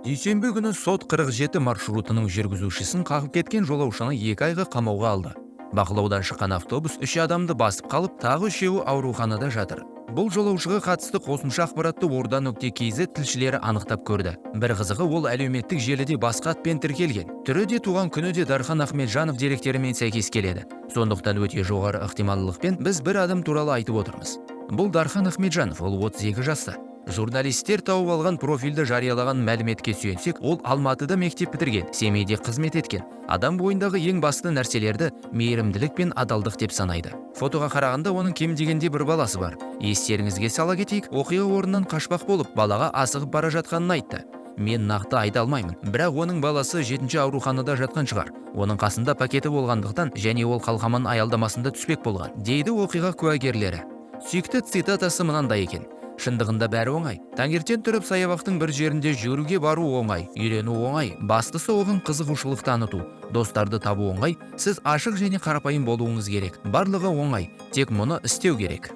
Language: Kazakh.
Дүйсенбі күні сот 47 маршрутының жүргізушісін қағып кеткен жолаушыны 2 айға қамауға алды. Бақылаудан шыққан автобус 3 адамды басып қалып, тағы 3-еуі ауруханада жатыр. Бұл жолаушыға қатысты қосымша ақпаратты орда.kz тілшілері анықтап көрді. Бір қызығы, ол әлеуметтік желіде басқа атпен тіркелген. Түрі де туған күні де Дархан Ахметжанов деректерімен сәйкес келеді. Сондықтан өте жоғары ықтималдылықпен біз бір адам туралы айтып отырмыз. Бұл Дархан Ахметжанов, ол 32 жаста. Журналистер тауып алған профильді жариялаған мәліметке сүйенсек, ол Алматыда мектеп бітірген, Семейде қызмет еткен. Адам бойындағы ең басты нәрселерді мейірімділік пен адалдық деп санайды. Фотоға қарағанда оның кем дегенде бір баласы бар. Естеріңізге сала кетейік, оқиға орнынан қашпақ болып, балаға асығып бара жатқанын айтты. Мен нақты айта алмаймын, бірақ оның баласы 7-ші ауруханада жатқан шығар. Оның қасында пакеті болғандықтан, және ол қалқаман аялдамасында түспек болған, дейді оқиға куәгерлері. Сүйікті цитатасы мынандай екен: шындығында бәрі оңай. Таңертең тұрып саябақтың бір жерінде жүгіруге бару оңай, үйрену оңай. Бастысы оған қызығушылық таныту. Достарды табу оңай. Сіз ашық және қарапайым болуыңыз керек. Барлығы оңай. Тек мұны істеу керек.